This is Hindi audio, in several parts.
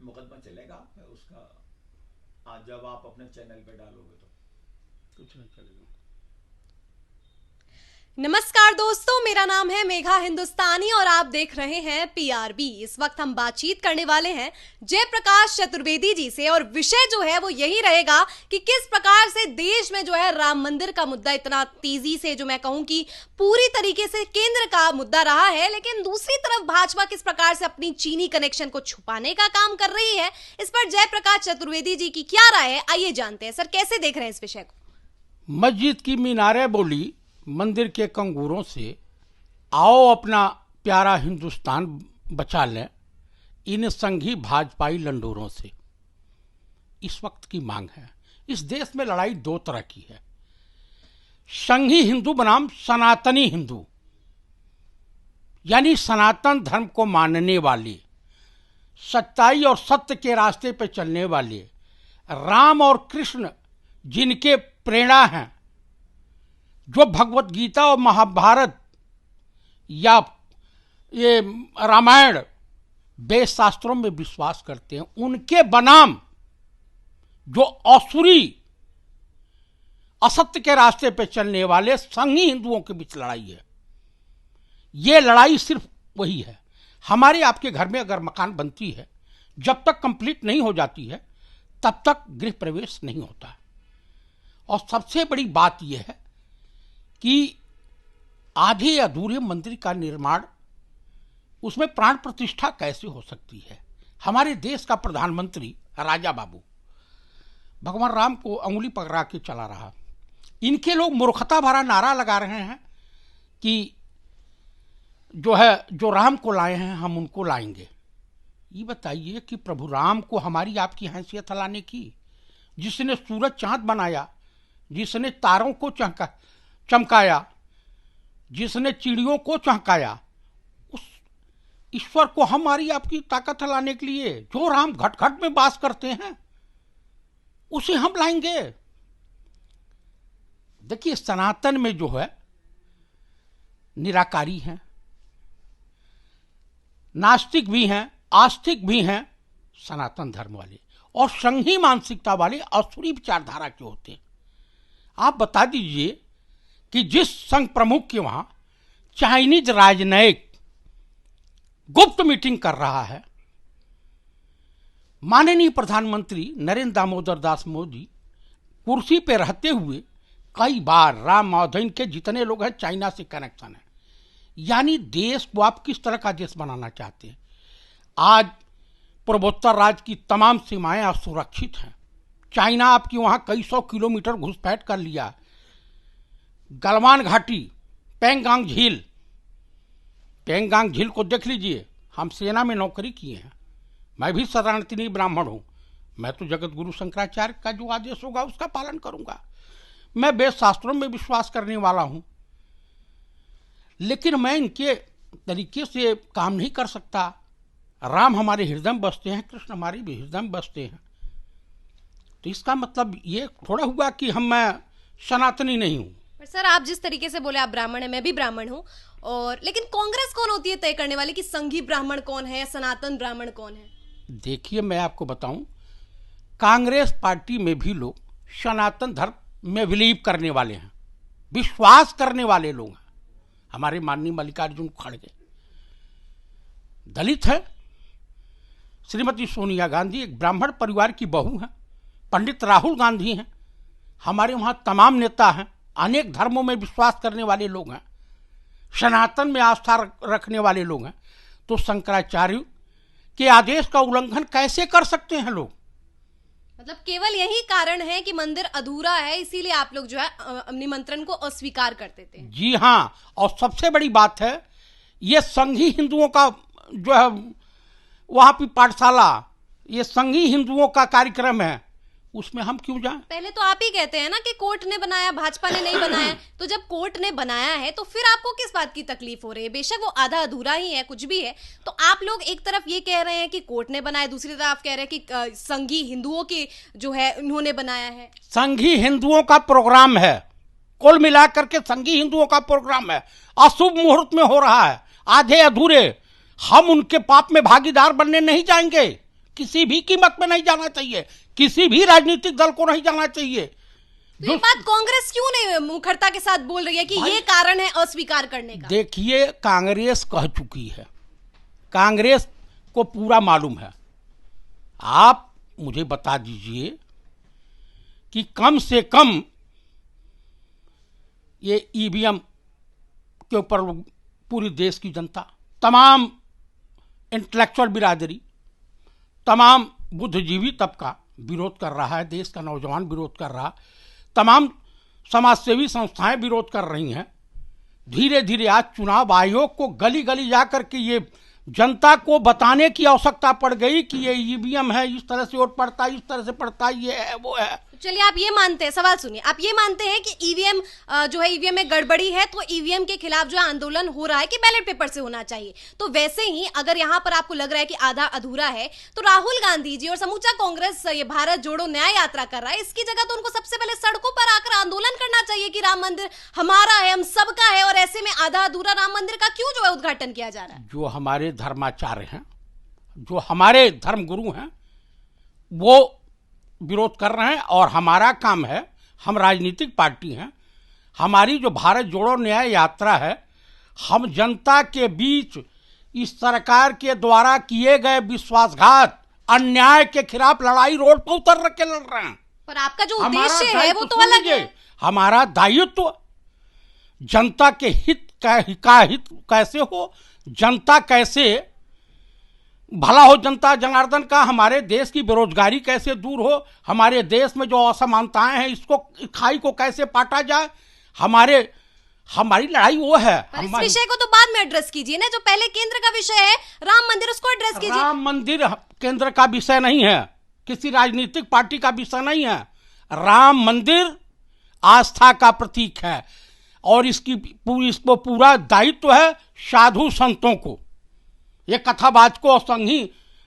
मुकदमा चलेगा आप पे उसका? आज जब आप अपने चैनल पे डालोगे तो कुछ नहीं चलेगा। नमस्कार दोस्तों, मेरा नाम है मेघा हिंदुस्तानी और आप देख रहे हैं पीआरबी। इस वक्त हम बातचीत करने वाले हैं जयप्रकाश चतुर्वेदी जी से और विषय जो है वो यही रहेगा कि किस प्रकार से देश में जो है राम मंदिर का मुद्दा इतना तेजी से, जो मैं कहूं कि पूरी तरीके से केंद्र का मुद्दा रहा है, लेकिन दूसरी तरफ भाजपा किस प्रकार से अपनी चीनी कनेक्शन को छुपाने का काम कर रही है। इस पर जयप्रकाश चतुर्वेदी जी की क्या राय है, आइए जानते हैं। सर, कैसे देख रहे हैं इस विषय को? मस्जिद की मीनारें बोली मंदिर के कंगूरों से, आओ अपना प्यारा हिंदुस्तान बचा लें इन संघी भाजपाई लंडोरों से। इस वक्त की मांग है। इस देश में लड़ाई दो तरह की है, संघी हिंदू बनाम सनातनी हिंदू, यानी सनातन धर्म को मानने वाले, सच्चाई और सत्य के रास्ते पर चलने वाले, राम और कृष्ण जिनके प्रेरणा हैं, जो भगवत गीता और महाभारत या ये रामायण वेद शास्त्रों में विश्वास करते हैं, उनके बनाम जो असुरी असत्य के रास्ते पे चलने वाले संघी हिंदुओं के बीच लड़ाई है। ये लड़ाई सिर्फ वही है। हमारे आपके घर में अगर मकान बनती है, जब तक कंप्लीट नहीं हो जाती है तब तक गृह प्रवेश नहीं होता। और सबसे बड़ी बात यह है कि आधे अधूरे मंदिर का निर्माण, उसमें प्राण प्रतिष्ठा कैसे हो सकती है? हमारे देश का प्रधानमंत्री राजा बाबू भगवान राम को अंगुली पकड़ा के चला रहा। इनके लोग मूर्खता भरा नारा लगा रहे हैं कि जो राम को लाए हैं हम उनको लाएंगे। ये बताइए कि प्रभु राम को हमारी आपकी हैसियत लाने की, जिसने सूरज चांद बनाया, जिसने तारों को चमकाया, जिसने चिड़ियों को चहकाया, उस ईश्वर को हमारी आपकी ताकत लाने के लिए जो राम घट घट में वास करते हैं उसे हम लाएंगे। देखिए, सनातन में जो है निराकारी हैं, नास्तिक भी हैं, आस्तिक भी हैं सनातन धर्म वाले, और संघी मानसिकता वाले असुरी विचारधारा के होते हैं। आप बता दीजिए कि जिस संघ प्रमुख के वहां चाइनीज राजनयिक गुप्त मीटिंग कर रहा है, माननीय प्रधानमंत्री नरेंद्र दामोदर दास मोदी कुर्सी पे रहते हुए कई बार राम माधव के जितने लोग हैं चाइना से कनेक्शन है। यानी देश को आप किस तरह का देश बनाना चाहते हैं? आज पूर्वोत्तर राज्य की तमाम सीमाएं असुरक्षित हैं। चाइना आपकी वहां कई सौ किलोमीटर घुसपैठ कर लिया। गलवान घाटी, पेंगांग झील को देख लीजिए। हम सेना में नौकरी किए हैं, मैं भी सनातनी ब्राह्मण हूं। मैं तो जगत गुरु शंकराचार्य का जो आदेश होगा उसका पालन करूंगा। मैं वेद शास्त्रों में विश्वास करने वाला हूं, लेकिन मैं इनके तरीके से काम नहीं कर सकता। राम हमारे हृदय में बसते हैं, कृष्ण हमारे भी हृदय में बसते हैं। तो इसका मतलब ये थोड़ा हुआ कि मैं सनातनी नहीं हूं। पर सर, आप जिस तरीके से बोले, आप ब्राह्मण हैं, मैं भी ब्राह्मण हूं, और लेकिन कांग्रेस कौन होती है तय करने वाली कि संघी ब्राह्मण कौन है या सनातन ब्राह्मण कौन है? देखिए, मैं आपको बताऊं, कांग्रेस पार्टी में भी लोग सनातन धर्म में बिलीव करने वाले हैं, विश्वास करने वाले लोग हैं। हमारे माननीय मल्लिकार्जुन खड़गे दलित है, श्रीमती सोनिया गांधी एक ब्राह्मण परिवार की बहू है, पंडित राहुल गांधी हैं, हमारे वहां तमाम नेता हैं, अनेक धर्मों में विश्वास करने वाले लोग हैं, सनातन में आस्था रखने वाले लोग हैं। तो शंकराचार्य के आदेश का उल्लंघन कैसे कर सकते हैं लोग? मतलब केवल यही कारण है कि मंदिर अधूरा है, इसीलिए आप लोग जो है निमंत्रण को अस्वीकार कर देते हैं? जी हाँ, और सबसे बड़ी बात है, ये संघी हिंदुओं का जो है वहां की पाठशाला, ये संघी हिंदुओं का कार्यक्रम है, उसमें हम क्यों जाएं? पहले तो आप ही कहते हैं ना कि कोर्ट ने बनाया, भाजपा ने नहीं बनाया। तो जब कोर्ट ने बनाया है तो फिर आपको किस बात की तकलीफ हो रही है? बेशक वो आधा अधूरा ही है, कुछ भी है। तो आप लोग एक तरफ ये कह रहे हैं कि कोर्ट ने बनाया, दूसरी तरफ आप कह रहे हैं कि संघी हिंदुओं की जो है उन्होंने बनाया है। संघी हिंदुओं का प्रोग्राम है, कुल मिलाकर के संघी हिंदुओं का प्रोग्राम है, अशुभ मुहूर्त में हो रहा है, आधे अधूरे। हम उनके पाप में भागीदार बनने नहीं जाएंगे किसी भी कीमत में नहीं जाना चाहिए, किसी भी राजनीतिक दल को नहीं जाना चाहिए। तो ये बात कांग्रेस क्यों नहीं मुखरता के साथ बोल रही है कि ये कारण है अस्वीकार करने का? देखिए, कांग्रेस कह चुकी है, कांग्रेस को पूरा मालूम है। आप मुझे बता दीजिए कि कम से कम ये ईवीएम के ऊपर पूरी देश की जनता, तमाम इंटेलेक्चुअल बिरादरी, तमाम बुद्धिजीवी तबका विरोध कर रहा है, देश का नौजवान विरोध कर रहा, तमाम समाजसेवी संस्थाएं विरोध कर रही हैं। धीरे धीरे आज चुनाव आयोग को गली गली जाकर के ये जनता को बताने की आवश्यकता पड़ गई कि ये ईवीएम है, इस तरह से वोट पड़ता है, इस तरह से पड़ता है, ये है, वो है। चलिए, आप ये मानते हैं, सवाल सुनिए, आप ये मानते हैं कि ईवीएम जो है ईवीएम में गड़बड़ी है, तो ईवीएम के खिलाफ जो आंदोलन हो रहा है कि बैलेट पेपर से होना चाहिए। तो वैसे ही अगर यहाँ पर आपको लग रहा है कि आधा अधूरा है, तो राहुल गांधी जी और समूचा कांग्रेस ये भारत जोड़ो न्याय यात्रा कर रहा है, इसकी जगह तो उनको सबसे पहले सड़कों पर आकर आंदोलन करना चाहिए कि राम मंदिर हमारा है, हम सबका है, और ऐसे में आधा अधूरा राम मंदिर का क्यों जो है उद्घाटन किया जा रहा है? जो हमारे धर्माचार्य हैं, जो हमारे धर्म गुरु हैं, वो विरोध कर रहे हैं और हमारा काम है, हम राजनीतिक पार्टी हैं, हमारी जो भारत जोड़ो न्याय यात्रा है, हम जनता के बीच इस सरकार के द्वारा किए गए विश्वासघात अन्याय के खिलाफ लड़ाई रोड पर उतर के लड़ रहे हैं। पर आपका जो उद्देश्य है वो तो अलग है। हमारा दायित्व जनता के हित का हित कैसे हो, जनता कैसे भला हो, जनता जनार्दन का, हमारे देश की बेरोजगारी कैसे दूर हो, हमारे देश में जो असमानताएं हैं इसको खाई को कैसे पाटा जाए, हमारी लड़ाई वो है। इस विषय को तो बाद में एड्रेस कीजिए ना, जो पहले केंद्र का विषय है राम मंदिर, उसको एड्रेस कीजिए। राम मंदिर केंद्र का विषय नहीं है, किसी राजनीतिक पार्टी का विषय नहीं है। राम मंदिर आस्था का प्रतीक है और इसको पूरा दायित्व है साधु संतों को। ये कथावाचकों और संघी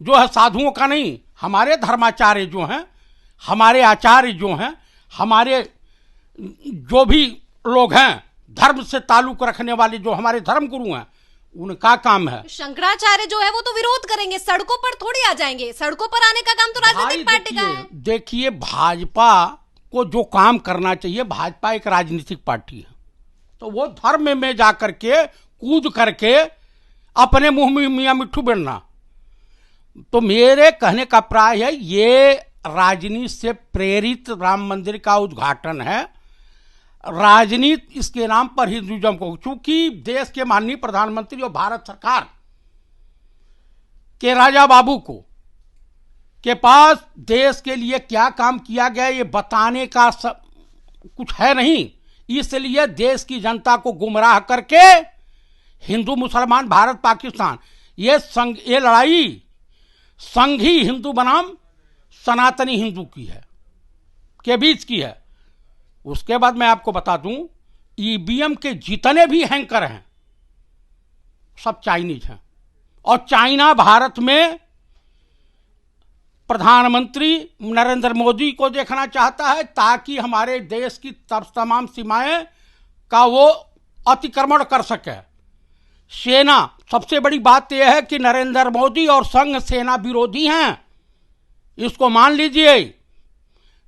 जो है साधुओं का नहीं, हमारे धर्माचार्य जो हैं, हमारे आचार्य जो हैं, हमारे जो भी लोग हैं धर्म से ताल्लुक रखने वाले जो हमारे धर्म गुरु हैं, उनका काम है। शंकराचार्य जो है वो तो विरोध करेंगे, सड़कों पर थोड़ी आ जाएंगे, सड़कों पर आने का काम तो राजनीतिक पार्टी का है। देखिए, भाजपा को जो काम करना चाहिए, भाजपा एक राजनीतिक पार्टी है, तो वो धर्म में जाकर के कूद करके अपने मुंह में मियां मिट्ठू बेलना, तो मेरे कहने का प्राय है ये राजनीति से प्रेरित राम मंदिर का उद्घाटन है। राजनीति इसके नाम पर हिंदुइज्म को, चूंकि देश के माननीय प्रधानमंत्री और भारत सरकार के राजा बाबू को के पास देश के लिए क्या काम किया गया ये बताने का कुछ है नहीं, इसलिए देश की जनता को गुमराह करके हिंदू मुसलमान भारत पाकिस्तान ये लड़ाई संघी हिंदू बनाम सनातनी हिंदू की है, के बीच की है। उसके बाद मैं आपको बता दूं, ईवीएम के जितने भी हैंकर हैं सब चाइनीज हैं, और चाइना भारत में प्रधानमंत्री नरेंद्र मोदी को देखना चाहता है ताकि हमारे देश की तमाम सीमाएं का वो अतिक्रमण कर सके। सेना, सबसे बड़ी बात यह है कि नरेंद्र मोदी और संघ सेना विरोधी हैं, इसको मान लीजिए।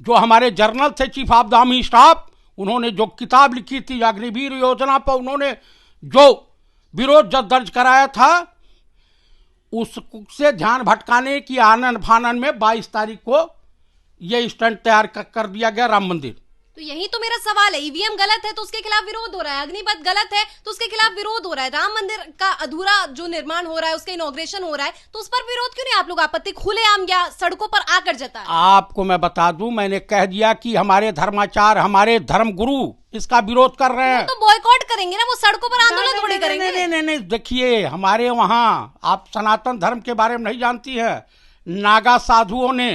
जो हमारे जर्नल थे chief of the army staff, उन्होंने जो किताब लिखी थी अग्निवीर योजना पर, उन्होंने जो विरोध दर्ज कराया था उससे ध्यान भटकाने की आनन फानन में 22 तारीख को यह स्टंट तैयार कर दिया गया राम मंदिर। तो यही तो मेरा सवाल है, ईवीएम गलत है तो उसके खिलाफ विरोध हो रहा है, अग्निपथ गलत है तो उसके खिलाफ विरोध हो रहा है, राम मंदिर का अधूरा जो निर्माण हो रहा है उसका इनॉग्रेशन हो रहा है, तो उस पर विरोध क्यों नहीं? आप लोग आपत्ति खुलेआम या सड़कों पर आकर जताएं। आपको मैं बता दूं, मैंने कह दिया कि हमारे धर्माचार्य, हमारे धर्म गुरु इसका विरोध कर रहे हैं। तो बॉयकॉट करेंगे ना, वो सड़कों पर आंदोलन थोड़ी करेंगे। नहीं, देखिए, हमारे वहां, आप सनातन धर्म के बारे में नहीं जानती है, नागा साधुओं ने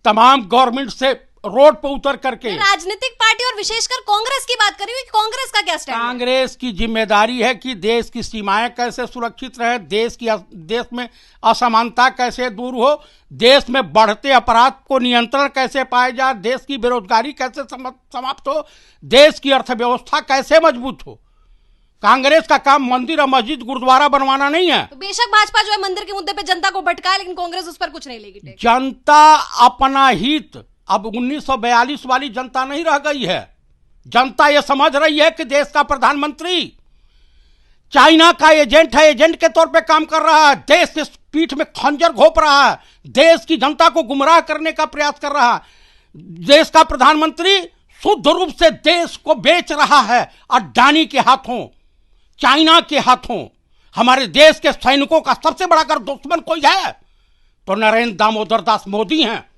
तमाम गवर्नमेंट से रोड पर उतर करके, राजनीतिक पार्टी और विशेषकर कांग्रेस की बात करी हुई, कांग्रेस का क्या स्टैंड है? कांग्रेस की जिम्मेदारी है कि देश की सीमाएं कैसे सुरक्षित रहे, देश में असमानता कैसे दूर हो, देश में बढ़ते अपराध को नियंत्रण कैसे पाया जाए, देश की बेरोजगारी कैसे समाप्त हो, देश की अर्थव्यवस्था कैसे मजबूत हो। कांग्रेस का काम मंदिर और मस्जिद गुरुद्वारा बनवाना नहीं है। तो बेशक भाजपा जो है मंदिर के मुद्दे पे जनता को भटकाए, लेकिन कांग्रेस उस पर कुछ नहीं लेगी टेक। जनता अपना हित, अब 1942 वाली जनता नहीं रह गई है। जनता यह समझ रही है कि देश का प्रधानमंत्री चाइना का एजेंट है, एजेंट के तौर पे काम कर रहा है, देश के पीठ में खंजर घोंप रहा है, देश की जनता को गुमराह करने का प्रयास कर रहा है। देश का प्रधानमंत्री शुद्ध रूप से देश को बेच रहा है अडानी के हाथों, चाइना के हाथों। हमारे देश के सैनिकों का सबसे बड़ा अगर दुश्मन कोई है तो नरेंद्र दामोदर दास मोदी हैं।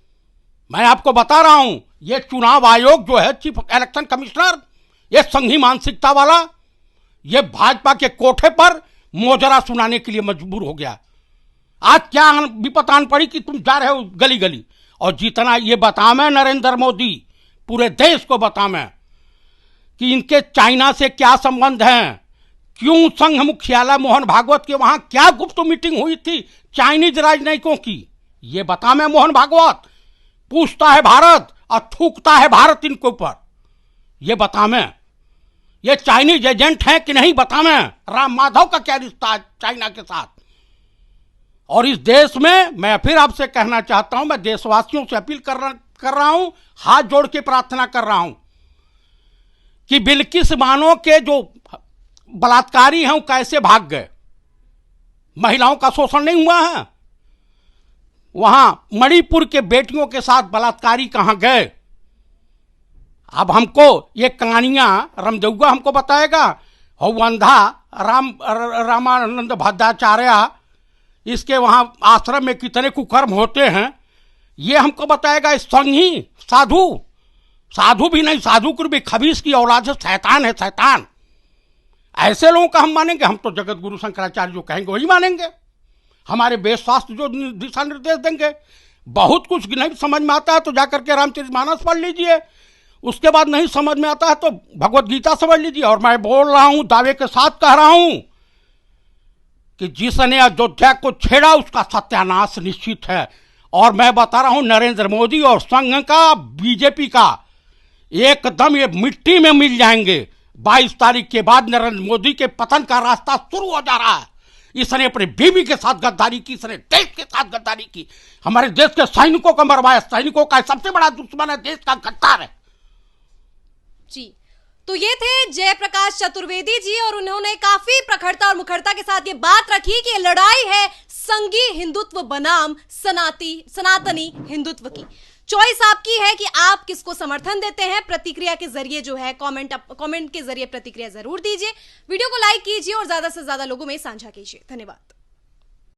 मैं आपको बता रहा हूं, ये चुनाव आयोग जो है, चीफ इलेक्शन कमिश्नर, ये संघी मानसिकता वाला, ये भाजपा के कोठे पर मोजरा सुनाने के लिए मजबूर हो गया। आज क्या विपत आन पड़ी कि तुम जा रहे हो गली गली, और जितना ये बतावें नरेंद्र मोदी पूरे देश को बतावें कि इनके चाइना से क्या संबंध हैं, क्यों संघ मुख्यालय मोहन भागवत के वहां क्या गुप्त मीटिंग हुई थी चाइनीज राजनयिकों की, ये बतावें मोहन भागवत। पूछता है भारत और थूकता है भारत इनके ऊपर, ये बतावें। ये चाइनीज एजेंट हैं कि नहीं बतावें। राम माधव का क्या रिश्ता है चाइना के साथ। और इस देश में मैं फिर आपसे कहना चाहता हूं, मैं देशवासियों से अपील कर रहा हूं, हाथ जोड़ के प्रार्थना कर रहा हूं कि बिल्किस बानो के जो बलात्कारी हैं वो कैसे भाग गए। महिलाओं का शोषण नहीं हुआ है वहां, मणिपुर के बेटियों के साथ बलात्कारी कहां गए। अब हमको ये कहानियां रामदेवगा हमको बताएगा, और अंधा रामानंद भद्राचार्य, इसके वहां आश्रम में कितने कुकर्म होते हैं ये हमको बताएगा। इस संघी साधु भी नहीं, साधु को भी खबीस की औलाद से शैतान है, शैतान। ऐसे लोगों का हम मानेंगे? हम तो जगत गुरु शंकराचार्य जो कहेंगे वही मानेंगे, हमारे वेद शास्त्र जो दिशा निर्देश देंगे। बहुत कुछ नहीं समझ में आता है तो जाकर के रामचरितमानस पढ़ लीजिए, उसके बाद नहीं समझ में आता है तो भगवत गीता समझ लीजिए। और मैं बोल रहा हूं, दावे के साथ कह रहा हूं कि जिसने अयोध्या को छेड़ा उसका सत्यानाश निश्चित है। और मैं बता रहा हूं, नरेंद्र मोदी और संघ का, बीजेपी का एकदम ये मिट्टी में मिल जाएंगे। 22 तारीख के बाद नरेंद्र मोदी के पतन का रास्ता शुरू हो जा रहा है। इसने अपनी बीवी के साथ गद्दारी की, इसने देश के साथ गद्दारी की, हमारे देश के सैनिकों को मरवाया। सैनिकों का सबसे बड़ा दुश्मन है देश का गद्दार है जी। तो ये थे जयप्रकाश चतुर्वेदी जी, और उन्होंने काफी प्रखरता और मुखरता के साथ ये बात रखी कि ये लड़ाई है संघी हिंदुत्व बनाम सनातनी हिंदुत्व की। चॉइस आपकी है कि आप किसको समर्थन देते हैं। प्रतिक्रिया के जरिए जो है कमेंट के जरिए प्रतिक्रिया जरूर दीजिए। वीडियो को लाइक कीजिए और ज्यादा से ज्यादा लोगों में साझा कीजिए। धन्यवाद।